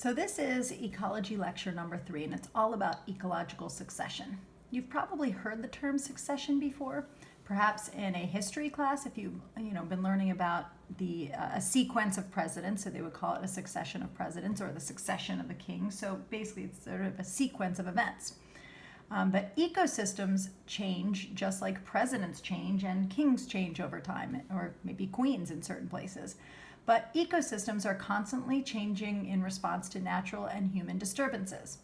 So this is ecology lecture number 3, and it's all about ecological succession. You've probably heard the term succession before, perhaps in a history class if you've been learning about a sequence of presidents, so they would call it a succession of presidents or the succession of the king. So basically it's sort of a sequence of events. But ecosystems change just like presidents change and kings change over time, or maybe queens in certain places. But ecosystems are constantly changing in response to natural and human disturbances.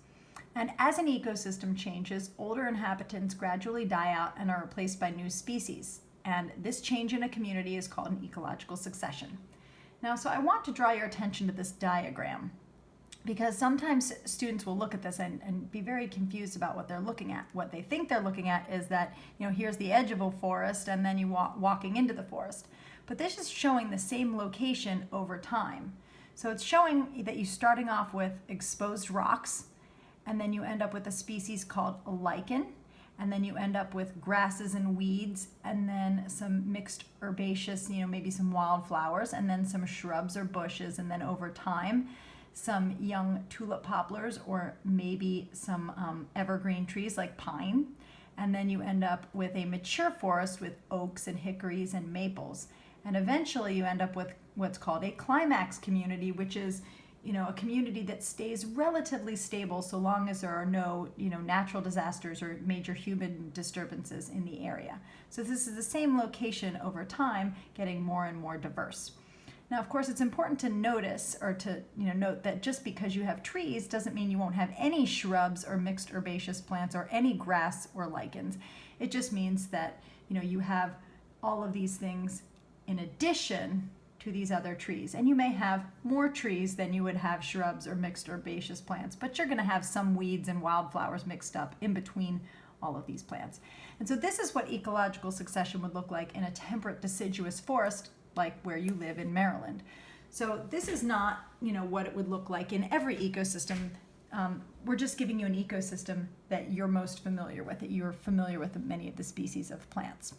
And as an ecosystem changes, older inhabitants gradually die out and are replaced by new species. And this change in a community is called an ecological succession. Now, so I want to draw your attention to this diagram, because sometimes students will look at this and be very confused about what they're looking at. What they think they're looking at is that, here's the edge of a forest and then you walking into the forest. But this is showing the same location over time. So it's showing that you're starting off with exposed rocks, and then you end up with a species called a lichen, and then you end up with grasses and weeds, and then some mixed herbaceous, maybe some wildflowers, and then some shrubs or bushes, and then over time, some young tulip poplars or maybe some evergreen trees like pine. And then you end up with a mature forest with oaks and hickories and maples. And eventually you end up with what's called a climax community, which is, a community that stays relatively stable so long as there are no, natural disasters or major human disturbances in the area. So this is the same location over time, getting more and more diverse. Now, of course, it's important to notice or to note that just because you have trees doesn't mean you won't have any shrubs or mixed herbaceous plants or any grass or lichens. It just means that you have all of these things in addition to these other trees. And you may have more trees than you would have shrubs or mixed herbaceous plants, but you're going to have some weeds and wildflowers mixed up in between all of these plants. And so this is what ecological succession would look like in a temperate deciduous forest, like where you live in Maryland. So this is not, what it would look like in every ecosystem. We're just giving you an ecosystem that you're most familiar with, that you're familiar with many of the species of plants.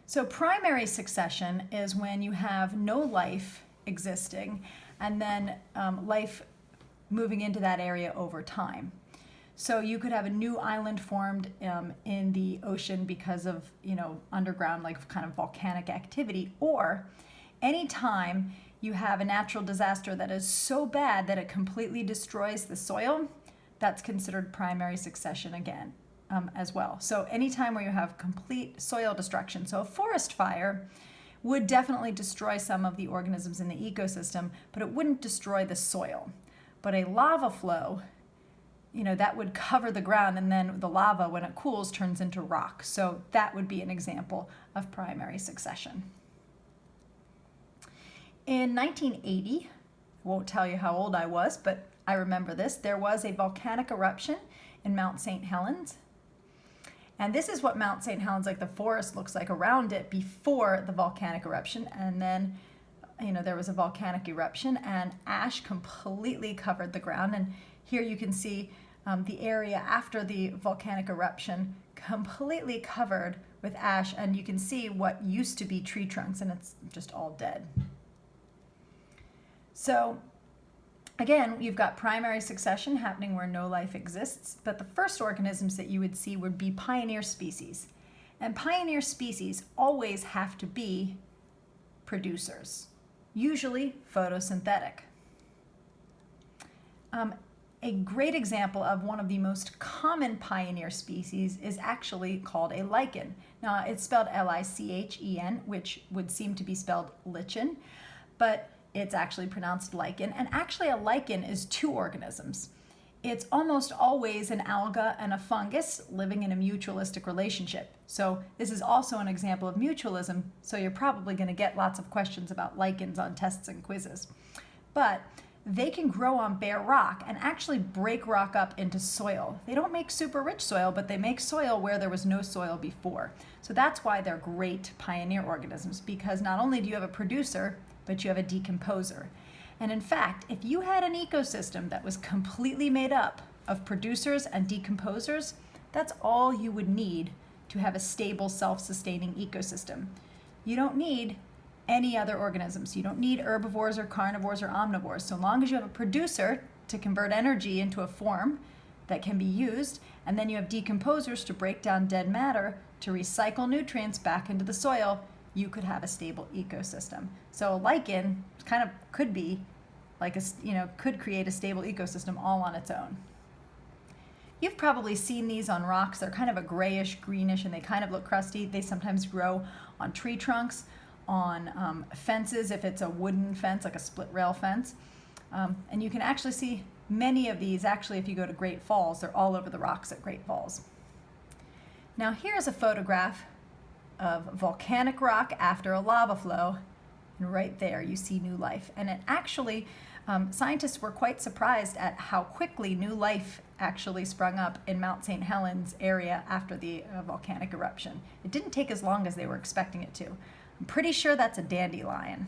So primary succession is when you have no life existing and then life moving into that area over time. So you could have a new island formed in the ocean because of, underground, like kind of volcanic activity, or anytime you have a natural disaster that is so bad that it completely destroys the soil, that's considered primary succession again. As well. So anytime where you have complete soil destruction, so a forest fire would definitely destroy some of the organisms in the ecosystem, but it wouldn't destroy the soil. But a lava flow, that would cover the ground, and then the lava, when it cools, turns into rock. So that would be an example of primary succession. In 1980, I won't tell you how old I was, but I remember this, there was a volcanic eruption in Mount St. Helens. And this is what Mount St. Helens, like the forest, looks like around it before the volcanic eruption. And then, there was a volcanic eruption and ash completely covered the ground. And here you can see the area after the volcanic eruption completely covered with ash. And you can see what used to be tree trunks, and it's just all dead. So again, you've got primary succession happening where no life exists, but the first organisms that you would see would be pioneer species. And pioneer species always have to be producers, usually photosynthetic. A great example of one of the most common pioneer species is actually called a lichen. Now, it's spelled L-I-C-H-E-N, which would seem to be spelled lichen, but it's actually pronounced lichen. And actually a lichen is two organisms. It's almost always an alga and a fungus living in a mutualistic relationship. So this is also an example of mutualism, so you're probably going to get lots of questions about lichens on tests and quizzes. But they can grow on bare rock and actually break rock up into soil. They don't make super rich soil, but they make soil where there was no soil before. So that's why they're great pioneer organisms, because not only do you have a producer, but you have a decomposer. And in fact, if you had an ecosystem that was completely made up of producers and decomposers, that's all you would need to have a stable, self-sustaining ecosystem. You don't need any other organisms. You don't need herbivores or carnivores or omnivores. So long as you have a producer to convert energy into a form that can be used, and then you have decomposers to break down dead matter to recycle nutrients back into the soil, you could have a stable ecosystem. So a lichen kind of could be like could create a stable ecosystem all on its own. You've probably seen these on rocks. They're kind of a grayish, greenish, and they kind of look crusty. They sometimes grow on tree trunks, on fences, if it's a wooden fence, like a split rail fence. And you can actually see many of these, actually, if you go to Great Falls. They're all over the rocks at Great Falls. Now here's a photograph of volcanic rock after a lava flow. And right there you see new life. And it actually, scientists were quite surprised at how quickly new life actually sprung up in Mount St. Helens area after the volcanic eruption. It didn't take as long as they were expecting it to. I'm pretty sure that's a dandelion.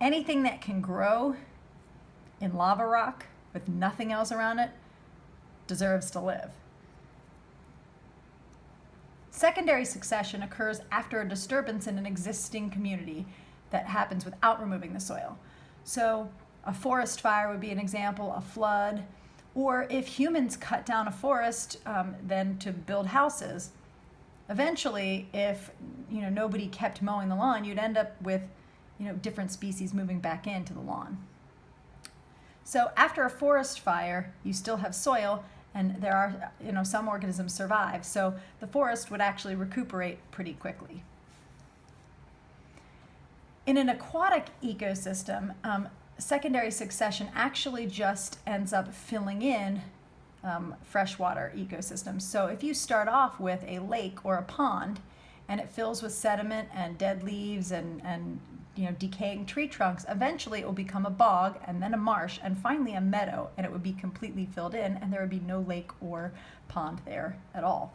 Anything that can grow in lava rock with nothing else around it deserves to live. Secondary succession occurs after a disturbance in an existing community that happens without removing the soil. So a forest fire would be an example, a flood, or if humans cut down a forest then to build houses. Eventually, if nobody kept mowing the lawn, you'd end up with different species moving back into the lawn. So after a forest fire, you still have soil, and there are some organisms survive. So the forest would actually recuperate pretty quickly. In an aquatic ecosystem, secondary succession actually just ends up filling in freshwater ecosystems. So if you start off with a lake or a pond and it fills with sediment and dead leaves and decaying tree trunks, eventually it will become a bog and then a marsh and finally a meadow, and it would be completely filled in and there would be no lake or pond there at all.